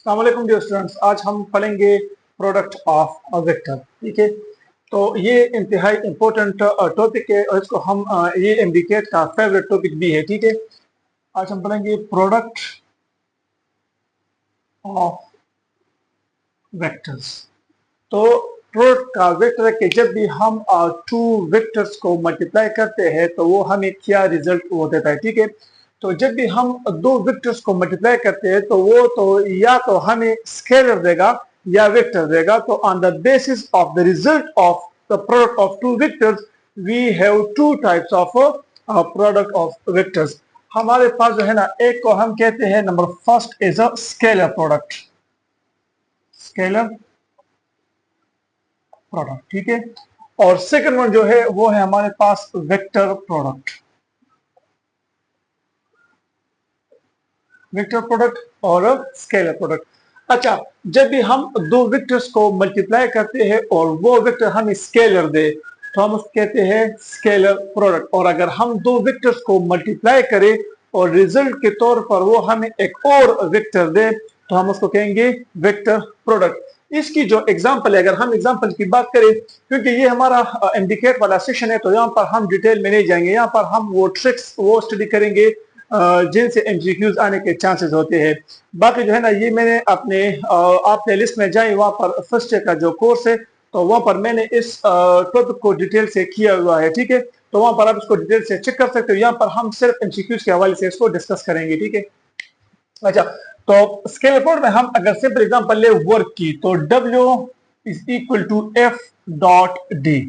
अस्सलाम वालेकुम dear students. आज हम पढ़ेंगे प्रोडक्ट ऑफ अ वेक्टर। ठीक है, तो ये इंतहाई इंपॉर्टेंट टॉपिक है और इसको हम ये एमडीकेट का फेवरेट टॉपिक भी है। ठीक है, आज हम पढ़ेंगे प्रोडक्ट ऑफ वेक्टर्स। तो प्रोडक्ट का वेक्टर है कि जब भी हम टू वेक्टर्स को मल्टीप्लाई करते हैं तो वो हमें क्या रिजल्ट वो देता है। ठीक है, तो जब भी हम दो वेक्टर्स को मल्टीप्लाई करते हैं तो वो तो या तो हमें स्केलर देगा या वेक्टर देगा। तो on the basis of the result of the product of two vectors we have two types of product of vectors. हमारे पास जो है ना, एक को हम कहते हैं number first is a scalar product, scalar product. ठीक है, और सेकंड वन जो है वो है हमारे पास वेक्टर प्रोडक्ट, वेक्टर प्रोडक्ट और स्केलर प्रोडक्ट। अच्छा, जब भी हम दो वेक्टर्स को मल्टीप्लाई करते हैं और वो वेक्टर हमें स्केलर दे तो हम उसको कहते हैं स्केलर प्रोडक्ट। और अगर हम दो वेक्टर्स को मल्टीप्लाई करें और रिजल्ट के तौर पर वो हमें एक और वेक्टर दे तो हम उसको कहेंगे वेक्टर प्रोडक्ट। इसकी जो एग्जांपल है, अगर हम एग्जांपल की बात करें, क्योंकि ये हमारा इंडिकेट वाला सेशन है तो यहाँ पर हम डिटेल में नहीं जाएंगे। यहाँ पर हम वो ट्रिक्स वो स्टडी करेंगे जिनसे एमसीक्यूज आने के चांसेस होते हैं। बाकी जो है ना, ये मैंने अपने आप प्लेलिस्ट में जाए, वहां पर फर्स्ट ईयर का जो कोर्स है तो वहां पर मैंने इस टॉपिक को डिटेल से किया हुआ है। ठीक है, तो वहां पर आप इसको डिटेल से चेक कर सकते हो। यहाँ पर हम सिर्फ एमसीक्यूज के हवाले से इसको डिस्कस करेंगे। ठीक है, अच्छा, तो स्केलर प्रोडक्ट में हम अगर सिंपल एग्जांपल ले वर्क की तो W is equal to F dot D.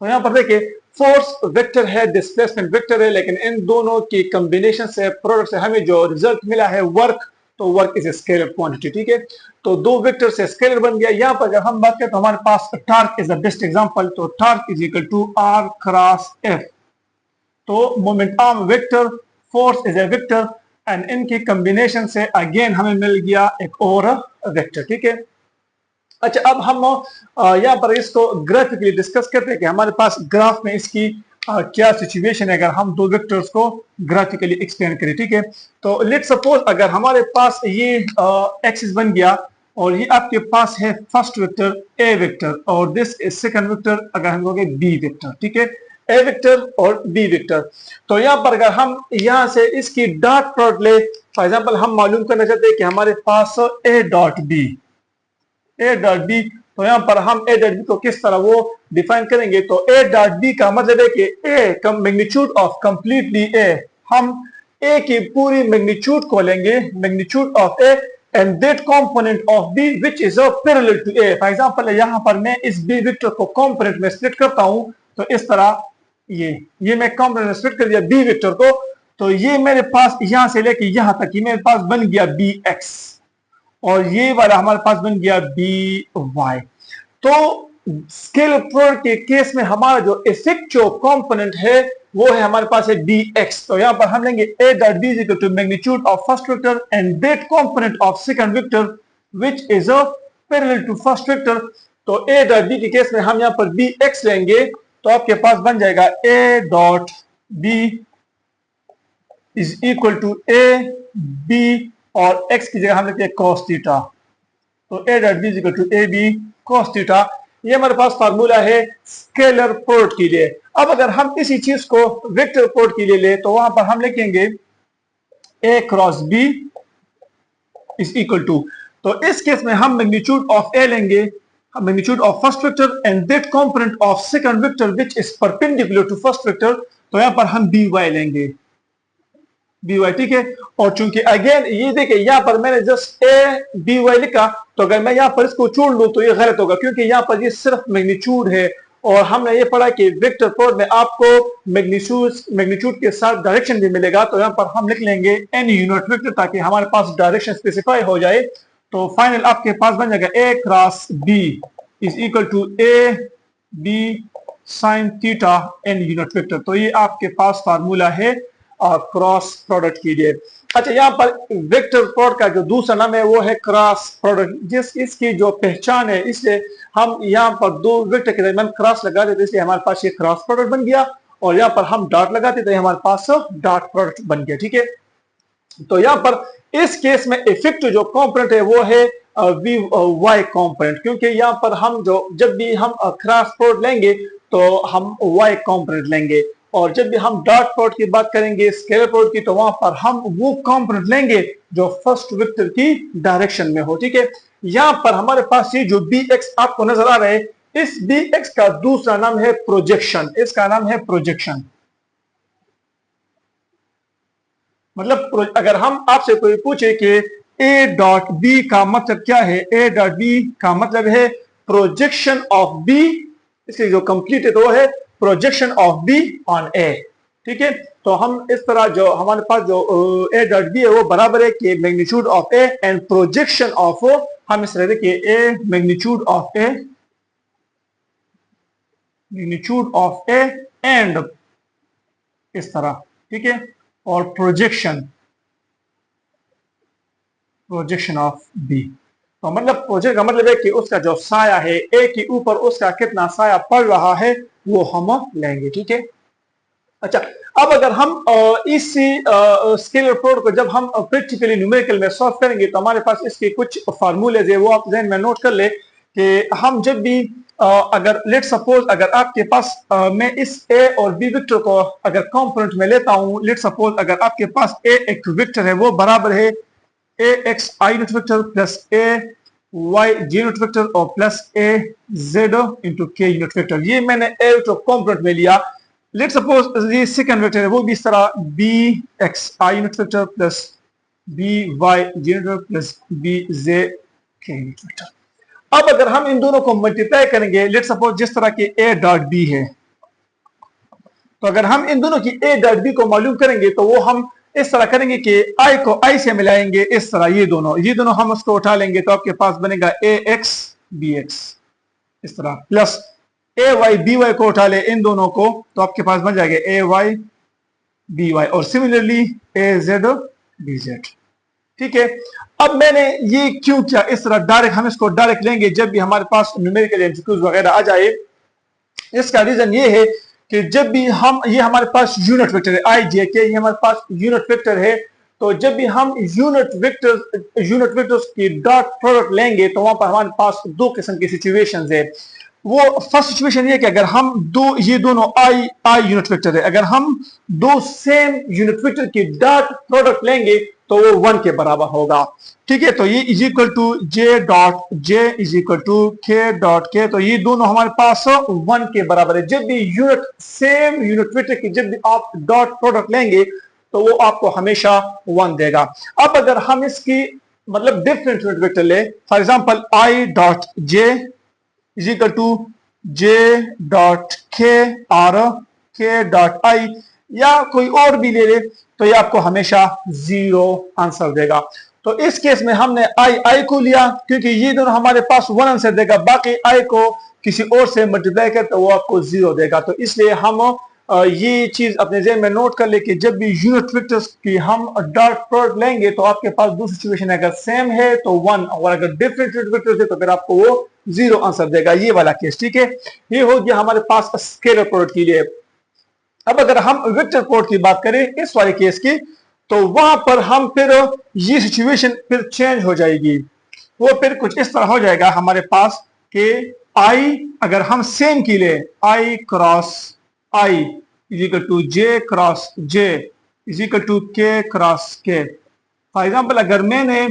तो यहाँ पर देखिए, फोर्स वेक्टर है, डिस्प्लेसमेंट वेक्टर है, लेकिन इन दोनों की कॉम्बिनेशन से प्रोडक्ट से हमें जो रिजल्ट मिला है वर्क, तो work is a scalar quantity. ठीक है, तो दो वेक्टर से स्केलर बन गया। यहाँ पर अगर हम बात करें तो हमारे पास torque is the best example. तो torque is equal to R cross F। तो moment arm vector, force is a vector and इनकी कॉम्बिनेशन से अगेन हमें मिल गया एक और वेक्टर। ठीक है, अच्छा, अब हम यहाँ पर इसको ग्राफिकली डिस्कस करते हैं कि हमारे पास ग्राफ में इसकी क्या सिचुएशन है अगर हम दो वेक्टर्स को ग्राफिकली एक्सप्लेन करें। ठीक है, तो लेट सपोज अगर हमारे पास ये एक्सिस बन गया और ये आपके पास है फर्स्ट वेक्टर ए वेक्टर और दिस इज सेकंड वेक्टर, अगर हम लोगे बी वेक्टर। ठीक है, ए वेक्टर और बी वेक्टर। तो यहाँ पर अगर हम यहाँ से इसकी डॉट प्रोडक्ट ले, फॉर एग्जाम्पल हम मालूम करना चाहते हैं कि हमारे पास A dot B, A dot B, तो यहाँ पर हम ए डॉट बी को किस तरह वो डिफाइन करेंगे। तो ए डॉट बी का मतलब है कि A magnitude of completely A, हम ए की पूरी मैग्नीट्यूड को लेंगे, magnitude of A and that component of B which is parallel to A. For example यहाँ पर मैं इस बी वेक्टर को कंपोनेंट में स्प्लिट करता हूं तो इस तरह ये मैं कंपोनेंट में स्प्लिट कर दिया बी वेक्टर को, तो ये मेरे पास यहां से लेके यहां तक ये मेरे पास बन गया बी एक्स और ये वाला हमारे पास बन गया बी वाई। तो स्केलर प्रोडक्ट के केस में हमारा जो इफेक्टिव कंपोनेंट है वो है हमारे पास है बी एक्स। तो यहां पर हम लेंगे A dot B is equal to magnitude of first vector and that component of second vector which is parallel to first vector. तो ए डॉट बी के केस में हम यहां पर बी एक्स लेंगे तो आपके पास बन जाएगा A dot B is equal to A B और x की जगह हम लेते हैं cos थीटा। तो A dot B equal to A B cos theta, ये हमारे पास फार्मूला है स्केलर प्रोडक्ट के लिए। अब अगर हम इसी चीज को वेक्टर प्रोडक्ट के लिए ले तो वहां पर हम लिखेंगे a cross b is equal to, तो इस केस में हम मैग्नीट्यूड ऑफ a लेंगे, magnitude of first vector and that component of second vector which is perpendicular to first vector. तो यहां पर हम by लेंगे, by। ठीक है, और चूंकि अगेन ये देखिए यहाँ पर मैंने जस्ट ए बी वाई लिखा, तो अगर मैं यहाँ पर इसको छोड़ लूं तो ये गलत होगा क्योंकि यहाँ पर ये सिर्फ मैग्नीट्यूड है और हमने ये पढ़ा कि वेक्टर प्रोडक्ट में आपको मैग्नीट्यूड के साथ डायरेक्शन भी मिलेगा। तो यहाँ पर हम लिख लेंगे एन यूनिट वेक्टर ताकि हमारे पास डायरेक्शन स्पेसिफाई हो जाए। तो फाइनल आपके पास बन जाएगा A cross B is equal to A B sine theta N unit vector. तो ये आपके पास फार्मूला है क्रॉस प्रोडक्ट के लिए। अच्छा, यहाँ पर वेक्टर प्रोडक्ट का जो दूसरा नाम है वो है क्रॉस प्रोडक्ट, जिस इसकी जो पहचान है इसलिए हम यहाँ पर दो वेक्टर के दरमियान क्रॉस लगा देते, इसलिए हमारे पास ये क्रॉस प्रोडक्ट बन गया और यहाँ पर हम डॉट लगाते तो हमारे पास डॉट प्रोडक्ट बन गया। ठीक है, तो यहां पर इस केस में इफेक्टिव जो कंपोनेंट है वो है वी वाई कंपोनेंट, क्योंकि यहां पर हम जो जब भी हम क्रॉस प्रोडक्ट लेंगे तो हम वाई कंपोनेंट लेंगे, और जब भी हम डॉट प्रोडक्ट की बात करेंगे स्केलर प्रोडक्ट की, तो वहां पर हम वो कंपोनेंट लेंगे जो फर्स्ट वेक्टर की डायरेक्शन में हो। ठीक है, यहां पर हमारे पास ये जो बी एक्स आपको नजर आ रहा है, इस बी एक्स का दूसरा नाम है प्रोजेक्शन, इसका नाम है प्रोजेक्शन। मतलब अगर हम आपसे कोई पूछे कि ए डॉट बी का मतलब क्या है, ए डॉट बी का मतलब है प्रोजेक्शन ऑफ बी, इसलिए जो कंप्लीट है तो वो है प्रोजेक्शन ऑफ बी ऑन ए। ठीक है, तो हम इस तरह जो हमारे पास जो ए डॉट बी है वो बराबर है कि magnitude of A and projection of, हम इस तरह देखिए A magnitude of A, magnitude of A and इस तरह। ठीक है, और प्रोजेक्शन, प्रोजेक्शन ऑफ बी, तो मतलब प्रोजेक्ट का मतलब है कि उसका जो साया है ए के ऊपर उसका कितना साया पड़ रहा है वो हम लेंगे। ठीक है, अच्छा अब अगर हम इसी स्केलर प्रोडक्ट को जब हम प्रैक्टिकली न्यूमेरिकल में सॉल्व करेंगे तो हमारे पास इसके कुछ फार्मूलेज है, वो आप ज़हन में नोट कर ले कि हम जब भी अगर लेट सपोज अगर आपके पास मैं इस ए और बी वेक्टर को अगर कंपोनेंट में लेता हूं, लेट सपोज अगर आपके पास ए एक वेक्टर है वो बराबर है A X I unit vector plus A Y J unit vector और plus A Z into K unit vector, ये मैंने ए वेक्टर कंपोनेंट में लिया। लेट सपोज ये सेकंड वेक्टर है वो भी इस तरह B X I unit vector plus B Y J unit vector plus B J K unit vector. अब अगर हम इन दोनों को मल्टीप्लाई करेंगे, लेट सपोज जिस तरह की ए डॉट बी है, तो अगर हम इन दोनों की ए डॉट बी को मालूम करेंगे तो वो हम इस तरह करेंगे कि आई को आई से मिलाएंगे, इस तरह ये दोनों हम उसको उठा लेंगे तो आपके पास बनेगा ए एक्स बी एक्स इस तरह, plus A Y B Y को उठा ले इन दोनों को तो आपके पास बन जाएगा ए वाई बी वाई, और सिमिलरली ए जेड बी जेड। ठीक है, अब मैंने ये क्यों किया इस तरह डायरेक्ट, हम इसको डायरेक्ट लेंगे जब भी हमारे पास न्यूमेरिकल एमसीक्यूज वगैरह आ जाए। इसका रीजन ये है कि जब भी हम, ये हमारे पास यूनिट वेक्टर है आई जे के, ये हमारे पास यूनिट वेक्टर है, तो जब भी हम यूनिट वेक्टर्स की डॉट प्रोडक्ट लेंगे तो वहां पर हमारे पास दो किस्म की सिचुएशंस है। वो फर्स्ट सिचुएशन ये कि अगर हम ये दोनों आई आई यूनिट वेक्टर है, अगर हम दो सेम यूनिट वेक्टर की डॉट प्रोडक्ट लेंगे तो वो 1 के बराबर होगा। ठीक है, तो ये is equal to J dot J is equal to K dot K, तो ये दोनों हमारे पास 1 के बराबर है। जब भी सेम यूनिट वेक्टर की जब भी आप डॉट प्रोडक्ट लेंगे तो वो आपको हमेशा 1 देगा। अब अगर हम इसकी मतलब डिफरेंट यूनिट वेक्टर ले, for example I dot J is equal to J dot K और के डॉट आई, या कोई और भी ले ले तो ये आपको हमेशा 0 आंसर देगा। तो इस केस में हमने आई को लिया क्योंकि ये दोनों हमारे पास 1 आंसर देगा, बाकी आई को किसी और से मल्टीप्लाई कर तो वो आपको 0 देगा। तो इसलिए हम ये चीज अपने ज़हन में नोट कर ले कि जब भी यूनिट वेक्टर्स की हम डॉट प्रोडक्ट लेंगे तो आपके पास दो सिचुएशन है, अगर सेम है तो 1 और अगर डिफरेंट यूनिट वेक्टर्स है तो फिर आपको वो 0 आंसर देगा, ये वाला केस। ठीक है, ये हो गया हमारे पास स्केलर प्रोडक्ट के लिए। अब अगर हम वेक्टर प्रोडक्ट की बात करें इस वाले केस की, तो वहां पर हम फिर ये सिचुएशन फिर चेंज हो जाएगी, वो फिर कुछ इस तरह हो जाएगा हमारे पास कि आई अगर हम सेम की ले, I cross I is equal to J cross J is equal to K cross K. For example अगर मैंने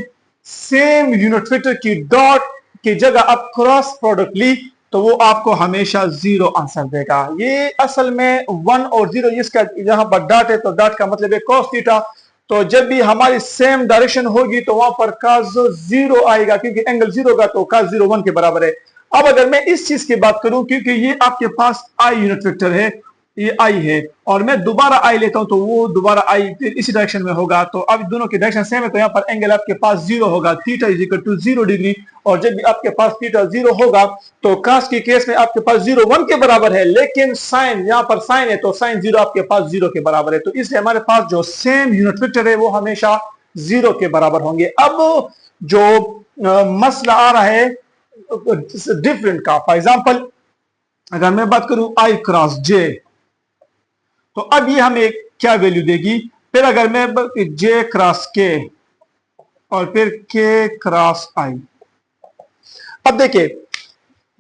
सेम यूनिट वेक्टर की डॉट की जगह अब क्रॉस प्रोडक्ट ली तो वो आपको हमेशा 0 आंसर देगा। ये असल में 1 और 0 इसका यहां पर डॉट है तो डॉट का मतलब है cos थीटा, तो जब भी हमारी सेम डायरेक्शन होगी तो वहां पर cos 0 आएगा क्योंकि एंगल 0 का, तो cos 0 1 के बराबर है। अब अगर मैं इस चीज की बात करूं क्योंकि ये आपके पास आई यूनिट वेक्टर है, ये आई है और मैं दोबारा आई लेता हूं तो वो दोबारा आई इसी डायरेक्शन में होगा, तो अब दोनों की डायरेक्शन सेम है तो यहाँ पर एंगल आपके पास 0 होगा, theta is equal to 0 degree. और जब भी आपके पास थीटा 0 होगा तो कास की केस में आपके पास 0 1 के बराबर है, लेकिन साइन यहाँ पर साइन है तो साइन 0 आपके पास 0 के बराबर है, तो इसलिए हमारे पास जो सेम यूनिट वेक्टर है वो हमेशा 0 के बराबर होंगे। अब जो मसला आ रहा है डिफरेंट का, फॉर एग्जाम्पल अगर मैं बात करूं आई क्रॉस जे, तो अब ये हमें क्या वैल्यू देगी, फिर अगर मैं जे क्रॉस के और फिर के क्रॉस आई, अब देखिए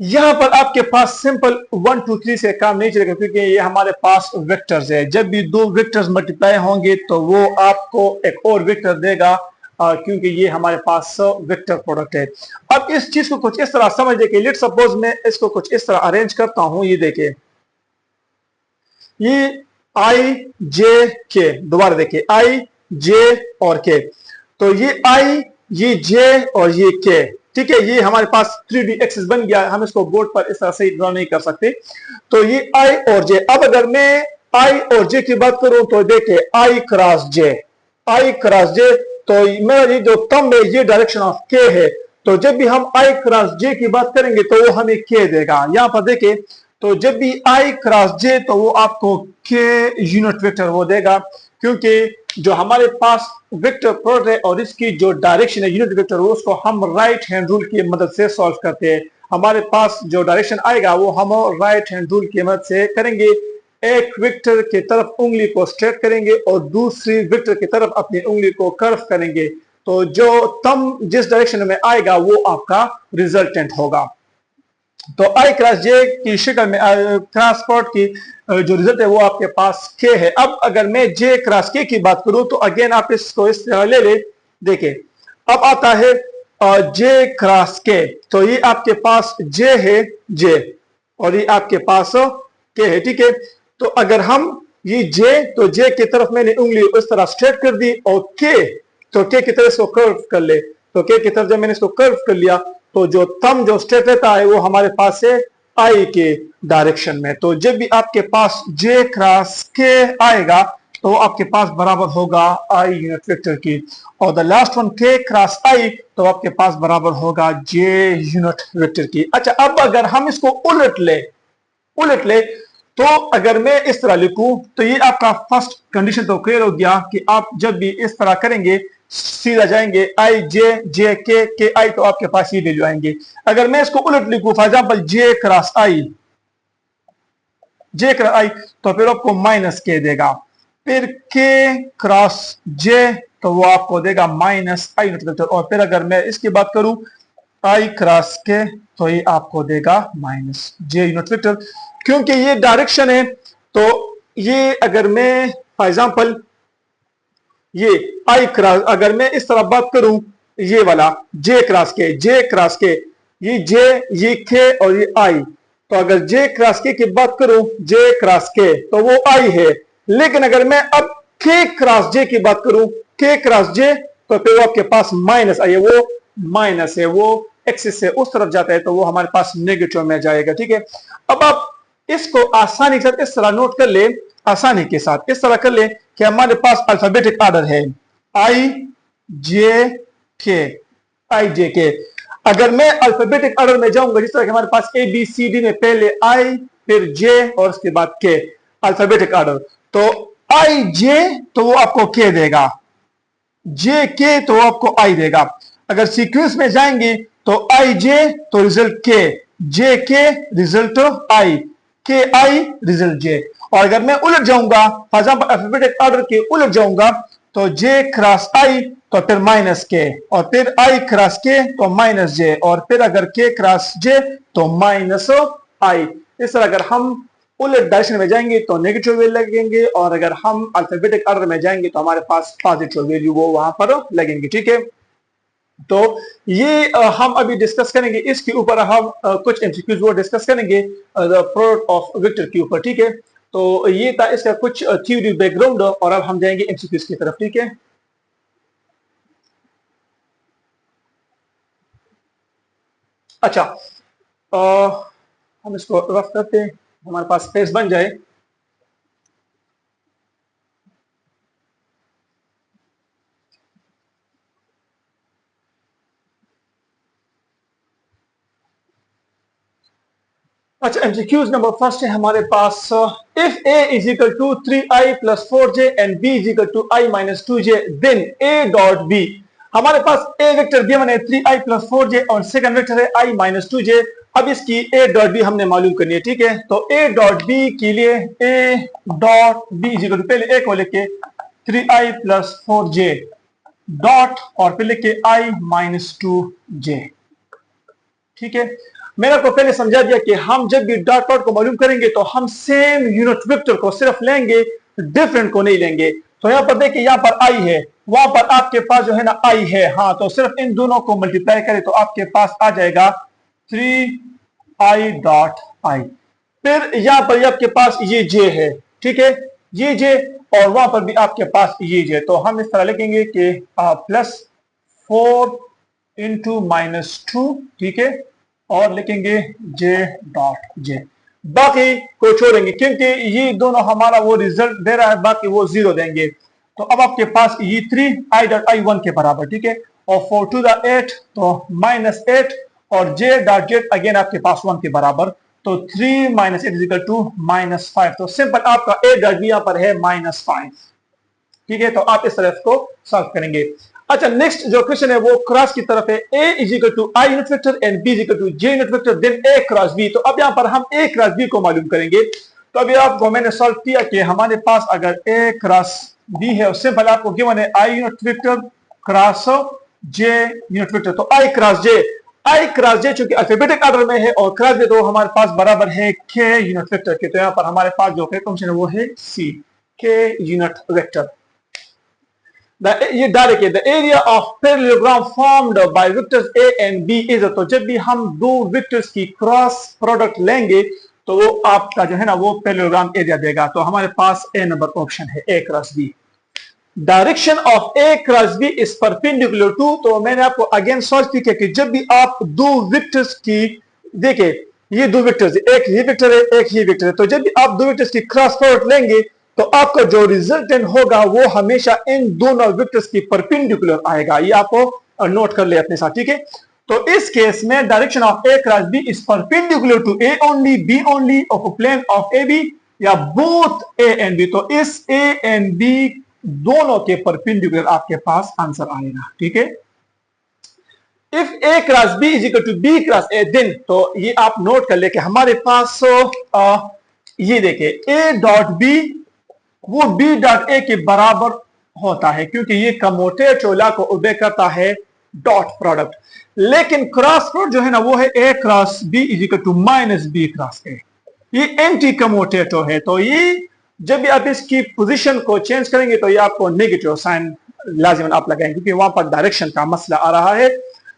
यहां पर आपके पास सिंपल 1 2 3 से काम नहीं चलेगा, क्योंकि ये हमारे पास वेक्टर्स है। जब भी दो वेक्टर्स मल्टीप्लाई होंगे तो वो आपको एक और वेक्टर देगा, क्योंकि ये हमारे पास वेक्टर प्रोडक्ट है। अब इस चीज को कुछ इस तरह समझ देखिए, लेट सपोज मैं इसको कुछ इस तरह अरेंज करता हूं। ये देखिए, ये आई जे के, दोबारा देखिए आई जे और के, तो ये आई, ये जे और ये के, ठीक है। ये हमारे पास 3D एक्सिस बन गया, हम इसको बोर्ड पर इस तरह से ड्रॉ नहीं कर सकते। तो ये आई और जे, अब अगर मैं आई और जे की बात करूं तो देखिए आई क्रॉस जे, आई क्रॉस जे, तो मेरा ये जो थंब है ये डायरेक्शन ऑफ के है। तो जब भी हम आई क्रॉस जे की बात करेंगे तो वो हमें के देगा। यहां पर देखिए, तो जब भी आई क्रॉस जे तो वो आपको के यूनिट वेक्टर वो देगा, क्योंकि जो हमारे पास वेक्टर प्रोडक्ट है और इसकी जो डायरेक्शन है यूनिट वेक्टर, वो उसको हम राइट हैंड रूल की मदद से सॉल्व करते हैं। हमारे पास जो डायरेक्शन आएगा वो हम राइट हैंड रूल की मदद से करेंगे। एक वेक्टर की तरफ उंगली को स्ट्रेट करेंगे और दूसरी वेक्टर की तरफ अपनी उंगली को कर्व करेंगे, तो जो थंब जिस डायरेक्शन में आएगा वो आपका रिजल्टेंट होगा। तो आई क्रॉस जे की शक्ल में क्रॉस प्रोडक्ट की जो रिजल्ट है वो आपके पास के है। अब अगर मैं जे क्रॉस के की बात करूं तो अगेन आप इसको इस तरह ले ले, देखिए अब आता है जे क्रॉस के, तो ये आपके पास जे है जे और ये आपके पास के है, ठीक है। तो अगर हम ये जे, तो जे की तरफ मैंने उंगली इस तरह स्ट्रेट कर दी और के, तो के की तरफ इसको कर्व कर ले, तो के की तरफ जब मैंने इसको कर्व कर लिया तो जो थंब जो स्ट्रेट रहता है वो हमारे पास है आई के डायरेक्शन में। तो जब भी आपके पास जे क्रॉस के आएगा तो आपके पास बराबर होगा आई यूनिट वेक्टर की, और द लास्ट वन के क्रॉस आई तो आपके पास बराबर होगा जे यूनिट वेक्टर की। अच्छा, अब अगर हम इसको उलट ले तो अगर मैं इस तरह लिखूं तो ये आपका फर्स्ट कंडीशन तो क्लियर हो गया कि आप जब भी इस तरह करेंगे सीधा जाएंगे आई जे जे के आई, तो आपके पास ये वैल्यू आएंगे। अगर मैं इसको उलट लिखूं फॉर एग्जांपल जे क्रॉस आई तो फिर आपको माइनस के देगा, फिर के क्रॉस जे तो वो आपको देगा माइनस आई यूनिट वेक्टर, और फिर अगर मैं इसकी बात करूं आई क्रॉस के तो ये आपको देगा माइनस जे यूनिट वेक्टर, क्योंकि ये डायरेक्शन है। तो ये अगर मैं फॉर एग्जांपल ये आई क्रॉस, अगर मैं इस तरह बात करूं ये वाला जे क्रॉस के, ये जे ये के और ये आई, तो अगर जे क्रॉस के की बात करूं जे क्रॉस के तो वो आई है, लेकिन अगर मैं अब के क्रॉस जे की बात करूं के क्रॉस जे तो फिर वो आपके पास माइनस आई है, वो माइनस है, वो एक्सिस से उस तरफ जाता है तो वो हमारे पास नेगेटिव में जाएगा, ठीक है। अब आप इसको आसानी के साथ इस तरह नोट कर ले, आसानी के साथ इस तरह कर ले कि हमारे पास अल्फाबेटिक ऑर्डर है आई जे के। अगर मैं अल्फाबेटिक ऑर्डर में जाऊंगा, जिस तरह के हमारे पास ए बी सी डी में पहले आई फिर जे और उसके बाद के, अल्फाबेटिक ऑर्डर, तो आई जे तो वो आपको के देगा, जे के तो आपको आई देगा। अगर सीक्वेंस में जाएंगे तो आई जे तो रिजल्ट के, जे के रिजल्ट आई, के आई रिजल्ट जे। और अगर मैं उलट जाऊंगा फॉर एग्जांपल अल्फाबेटिक ऑर्डर के उलट जाऊंगा तो जे क्रॉस आई तो फिर माइनस के, और फिर आई क्रॉस के तो माइनस जे, और फिर अगर के क्रॉस जे तो माइनस आई। इस तरह अगर हम उलट डायरेक्शन में जाएंगे तो नेगेटिव वैल्यू लगेंगे, और अगर हम अल्फाबेटिक ऑर्डर में जाएंगे तो हमारे पास पॉजिटिव वैल्यू वो वहां पर लगेंगे, ठीक है। तो ये हम अभी डिस्कस करेंगे, इसके ऊपर हम कुछ एमसीक्यूज वो डिस्कस करेंगे प्रोडक्ट ऑफ वेक्टर के ऊपर, ठीक है। तो ये था इसका कुछ थ्योरी बैकग्राउंड, और अब हम जाएंगे एमसीक्यूज की तरफ, ठीक है। अच्छा, हम इसको रफ करते हैं, हमारे पास स्पेस बन जाए। अच्छा, एमसीक्यूज नंबर फर्स्ट है हमारे पास, if a is equal to 3i plus 4j and b is equal to i minus 2j then a dot b। हमारे पास a वेक्टर गिवन है 3i प्लस 4j और सेकंड वेक्टर है i minus 2j। अब इसकी a dot b हमने मालूम करनी है, ठीक है। तो a डॉट b के लिए a dot b is equal to, पहले a को लिख के 3i प्लस 4j डॉट और फिर लिखे i माइनस 2j। ठीक है, मैंने आपको पहले समझा दिया कि हम जब भी डॉट डॉट को मालूम करेंगे तो हम सेम यूनिट वेक्टर को सिर्फ लेंगे, डिफरेंट को नहीं लेंगे। तो यहाँ पर देखिए, यहाँ पर i है, वहां पर आपके पास जो है ना i है, हाँ, तो सिर्फ इन दोनों को मल्टीप्लाई करें तो आपके पास आ जाएगा 3i डॉट i। फिर यहाँ पर आपके पास ये j है, ठीक है, ये j, और वहां पर भी आपके पास ये j। तो हम इस तरह लिखेंगे कि प्लस 4 इंटू माइनस 2, ठीक है, और लिखेंगे j डॉट j। बाकी को छोड़ेंगे क्योंकि ये दोनों हमारा वो रिजल्ट दे रहा है, बाकी वो 0 देंगे। तो अब आपके पास ये 3i डॉट i 1 के बराबर, ठीक है, और 4 टू द 8 तो माइनस 8, और j डॉट j अगेन आपके पास 1 के बराबर, तो 3 माइनस 8 इक्वल टू माइनस 5। तो सिंपल आपका a डॉट b यहाँ पर है माइनस 5। ठीक है, तो आप इस तरह को सॉल्व करेंगे। अच्छा, नेक्स्ट जो क्वेश्चन है वो क्रॉस की तरफ है। a is equal to i unit vector and b is equal to j unit vector, then a cross b। तो अब यहाँ पर हम a क्रॉस b को मालूम करेंगे। तो अभी आपको मैंने सॉल्व किया कि हमारे पास अगर a क्रॉस b है, और सिंपल आपको गिवन है i unit vector cross j unit vector. तो i क्रॉस j चूंकि अल्फाबेटिक ऑर्डर में है और क्रॉस j तो हमारे पास बराबर है k यूनिट वेक्टर के। तो यहाँ पर हमारे पास जो फंक्शन है वो है c, k यूनिट वेक्टर। ये direct the area of parallelogram formed by vectors a and b is, तो जब भी हम दो वेक्टर्स की क्रॉस प्रोडक्ट लेंगे तो वो आपका जो है ना वो पैरेललोग्राम एरिया देगा। तो हमारे पास ए नंबर ऑप्शन है, a cross b। Direction of a cross b is perpendicular to, तो मैंने आपको अगेन सॉल्व किया कि जब भी आप दो वेक्टर्स की, देखिए ये दो वेक्टर्स, एक ये वेक्टर है, एक ये वेक्टर है, तो जब भी आप दो वेक्टर्स की क्रॉस प्रोडक्ट लेंगे तो आपका जो रिजल्टेंट होगा वो हमेशा इन दोनों वेक्टर्स की परपेंडिकुलर आएगा। ये आपको नोट कर ले अपने साथ, ठीक है। तो इस केस में direction of a cross b is perpendicular to a only, b only of plane of ab, या बोथ a एंड b। तो इस a एंड b दोनों के परपेंडिकुलर आपके पास आंसर आएगा, ठीक है। If a cross b is equal to b cross a, then, तो ये आप नोट कर ले कि हमारे पास ये देखिए a डॉट b वो b डॉट a के बराबर होता है, क्योंकि ये कमोटेट चोला को ओबे करता है डॉट प्रोडक्ट। लेकिन क्रॉस प्रोडक्ट जो है ना वो है a cross b is equal to minus b cross a। ये एंटी कमोटेटो है, तो ये जब भी आप इसकी पोजीशन को चेंज करेंगे तो ये आपको नेगेटिव साइन लाजिमन आप लगाएंगे, क्योंकि वहां पर डायरेक्शन का मसला आ रहा है।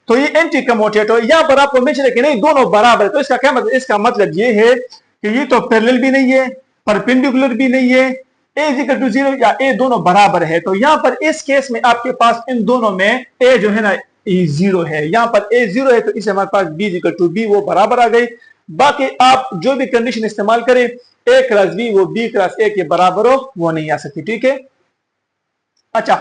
तो ये एंटी कमोटेटो, यहां पर आपको मेंशन है कि नहीं दोनों बराबर है। तो इसका क्या मतलब, इसका मतलब ये है कि ये तो पैरेलल भी नहीं है, परपेंडिकुलर भी नहीं है, a इज इक्वल टू 0 या a दोनों बराबर है। तो यहां पर इस केस में आपके पास इन दोनों में a जो है ना 0 है, यहां पर a 0 है, तो इसे हमारे पास b is equal to b वो बराबर आ गई। बाकी आप जो भी कंडीशन इस्तेमाल करें a क्रॉस b वो b क्रॉस a के बराबर हो वो नहीं आ सकती, ठीक है। अच्छा,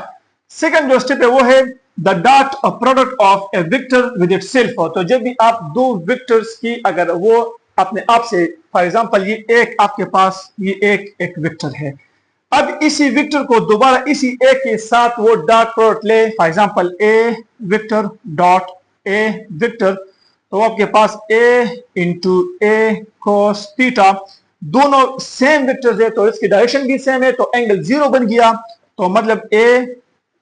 सेकंड जो स्टेप है वो है the dot product of A vector with itself. तो जब भी आप दो वेक्टर्स की अगर वो अपने आप से, फॉर एग्जांपल ये एक आपके पास ये एक वेक्टर है, अब इसी वेक्टर को दोबारा इसी ए के साथ वो डॉट प्रोडक्ट ले, for example A vector dot A vector, तो आपके पास ए इंटू ए कोस थीटा, दोनों सेम वेक्टर्स है तो इसकी डायरेक्शन भी सेम है, तो एंगल 0 बन गया। तो मतलब ए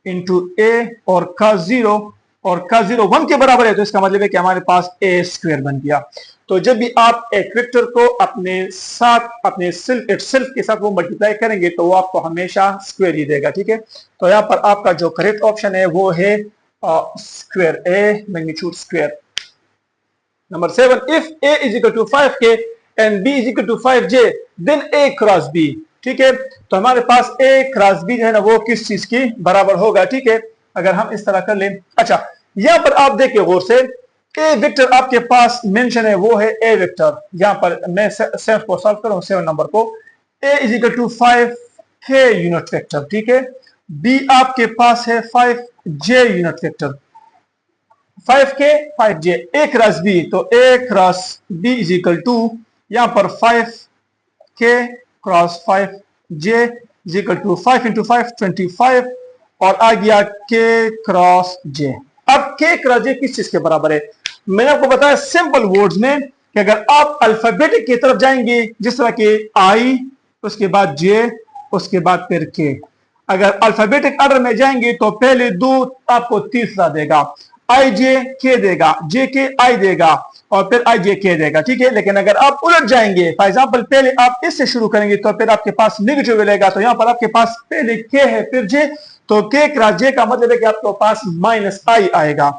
इंटू ए और cos 0, और cos 0 1 के बराबर है, तो इसका मतलब है कि हमारे पास ए स्क्वायर बन गया। तो जब भी आप एक वेक्टर को अपने साथ, अपने सेल्फ के साथ वो मल्टीप्लाई करेंगे तो वो आपको हमेशा स्क्वायर ही देगा, ठीक है। तो यहाँ पर आपका जो करेक्ट ऑप्शन है वो है square, A magnitude square. Number 7, if a is equal to 5k and b is equal to 5j then a cross b, ठीक है। तो हमारे पास a क्रॉस b जो है ना वो किस चीज की बराबर होगा, ठीक है, अगर हम इस तरह कर लें। अच्छा, यहां पर आप देखिए गौर से, ए वेक्टर आपके पास मेंशन है वो है ए वेक्टर। यहां पर मैं सेल्फ को सॉल्व करूं 7 नंबर को, A is equal to 5k unit vector, ठीक है। बी आपके पास है 5j unit vector, 5k 5j, A cross B, तो A cross B is equal to यहां पर 5k cross 5j is equal to 5 into 5 25, और आ गया k क्रॉस j। अब k क्रॉस j किस चीज के बराबर है, मैंने आपको बताया सिंपल वर्ड्स में कि अगर आप अल्फाबेटिक की तरफ जाएंगे जिस तरह के i, उसके बाद j, उसके बाद फिर k, अगर अल्फाबेटिक ऑर्डर में जाएंगे तो पहले 2 आपको तीसरा देगा, आई जे के देगा, जे के आई देगा और फिर आई जे के देगा, ठीक है। लेकिन अगर आप उलट जाएंगे, फॉर एग्जांपल पहले आप इससे शुरू करेंगे तो फिर आपके पास नेगेटिव मिलेगा, तो यहां पर आपके पास पहले के है फिर जे, तो के क्रॉस जे का मतलब है कि आपके पास माइनस आई आएगा,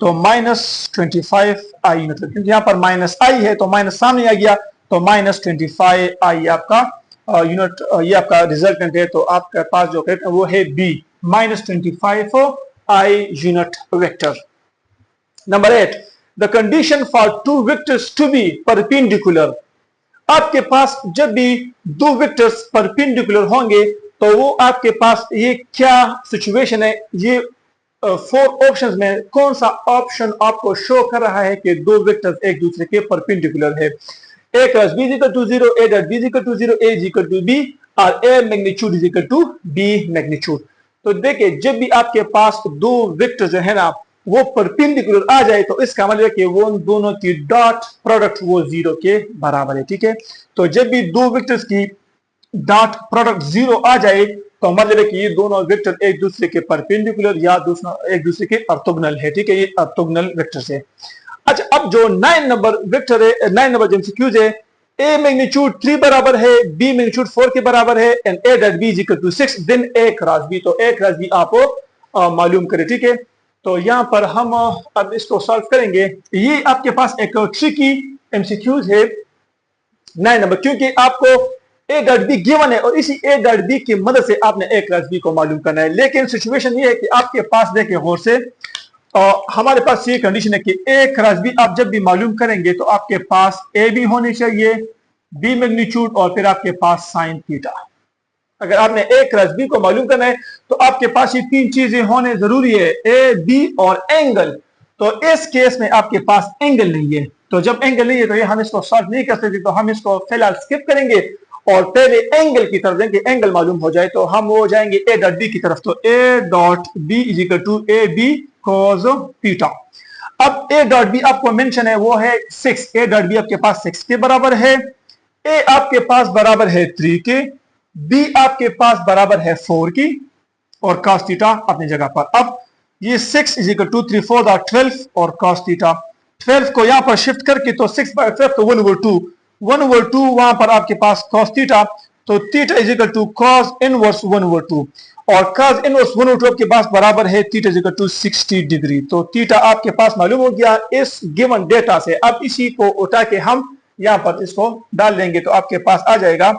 तो -25 आई यूनिट, क्योंकि यहां पर माइनस आई है तो माइनस सामने आ गया, तो -25 आई आपका यूनिट, ये आपका रिजल्टेंट है। तो आपके पास जो करेक्ट वो है B, -25 I unit vector. Number 8, the condition for 2 vectors to be perpendicular. आपके पास जब भी 2 वेक्टर्स परपेंडिकुलर होंगे तो वो आपके पास ये क्या सिचुएशन है, ये 4 ऑप्शंस में कौन सा ऑप्शन आपको शो कर रहा है कि 2 वेक्टर्स एक दूसरे के परपेंडिकुलर है। A cross B is equal to 0, A dot B is equal to 0, A is equal to B और A magnitude is equal to B magnitude. तो देखिए जब भी आपके पास 2 वेक्टर जो है ना वो परपेंडिकुलर आ जाए तो इसका मतलब है कि वो दोनों की डॉट प्रोडक्ट वो 0 के बराबर है, ठीक है। तो जब भी 2 वेक्टर्स की डॉट प्रोडक्ट 0 आ जाए तो मतलब है कि ये दोनों वेक्टर एक दूसरे के परपेंडिकुलर या दूसरा एक दूसरे के ऑर्थोगोनल है, ठीक है, ये ऑर्थोगोनल वेक्टर्स है। अच्छा, अब जो 9 नंबर वेक्टर है, 9 नंबर जो एमसीक्यूज है, ए मैग्नीट्यूड 3 बराबर है, बी मैग्नीट्यूड 4 के बराबर है and A dot B is equal to 6, then A cross B, तो ए क्रॉस बी आपको मालूम करें, ठीक है। तो यहां पर हम अब इसको सॉल्व करेंगे। ये आपके पास एक ट्रिकी एमसीक्यूज है 9 नंबर, क्योंकि आपको ए डॉट बी गिवन है और इसी ए डॉट बी की मदद से आपने ए क्रॉस बी को मालूम करना है। लेकिन सिचुएशन ये है कि आपके पास देखिए गौर से, हमारे पास ये कंडीशन है कि ए क्रॉस बी आप जब भी मालूम करेंगे तो आपके पास ए भी होनी चाहिए, बी मैग्नीट्यूड और फिर आपके पास साइन थीटा। अगर आपने ए क्रॉस बी को मालूम करना है तो आपके पास ये 3 चीजें होने जरूरी है, ए बी और एंगल। तो इस केस में आपके पास एंगल नहीं है, तो जब एंगल नहीं है तो ये हम इसको सॉल्व नहीं कर सकते, तो हम इसको फिलहाल स्किप करेंगे और पहले एंगल की तरफ देंगे, एंगल मालूम हो जाए तो हम वो जाएंगे ए डॉट बी की तरफ। तो A dot B is equal to A B cos theta. अब ए डॉट बी आपको मेंशन है वो है 6, ए डॉट बी आपके पास 6 के बराबर है, ए आपके पास बराबर है 3 के, बी आपके पास बराबर है 4 की और cos थीटा अपनी जगह पर। अब ये 6 इज इक्वल टू 3 4 12 और cos थीटा, 12 को यहां पर शिफ्ट करके तो 6 बाय 12 तो 1/2, 1/2 वहां पर आपके पास cos थीटा, तो theta is equal to cos inverse 1/2 और cos इनवर्स 1/2 आपके पास बराबर है theta is equal to 60 degree. तो थीटा आपके पास मालूम हो गया इस गिवन डेटा से। अब इसी को उठा के हम यहां पर इसको डाल देंगे तो आपके पास आ जाएगा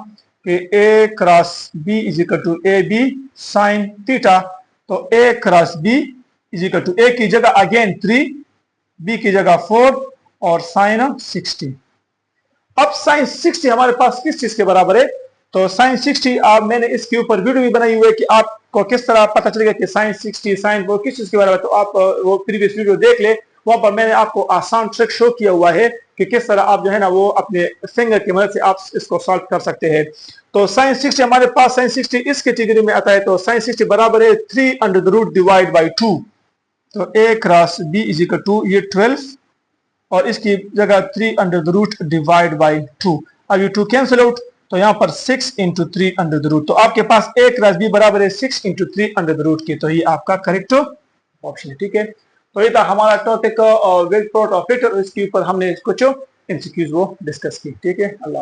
कि A cross B is equal to A B sine theta. तो A cross B is equal to A की जगह अगेन 3, बी की जगह 4 और साइन 60। अब साइन 60 हमारे पास किस चीज के बराबर है, तो साइन 60 आप मैंने इसके ऊपर वीडियो भी बनाई हुई है कि आपको किस तरह पता चलेगा कि साइन 60 साइन वो किस चीज के बराबर है, तो आप वो प्रीवियस वीडियो देख ले, वहां पर मैंने आपको आसान ट्रिक शो किया हुआ है कि किस तरह आप जो है ना वो अपने फिंगर की मदद से आप इसको सॉल्व कर सकते हैं। तो साइन 60 हमारे पास साइन 60 इस कैटेगरी में आता है, तो साइन 60 बराबर है 3 under the root divide by 2। तो A cross B is equal to ये 12 और इसकी जगह 3 under the root divide by 2। अब ये 2 कैंसिल आउट तो यहाँ पर 6 इंटू 3 अंडर द रूट, तो आपके पास ए क्रॉस बी बराबर है 6 इंटू 3 अंडर द रूट की, तो ये आपका करेक्ट ऑप्शन है, ठीक है। तो ये था हमारा टॉपिक वेक्टर और वेक्टर, इसके ऊपर हमने कुछ एमसीक्यूज वो डिस्कस की, ठीक है। अल्लाह।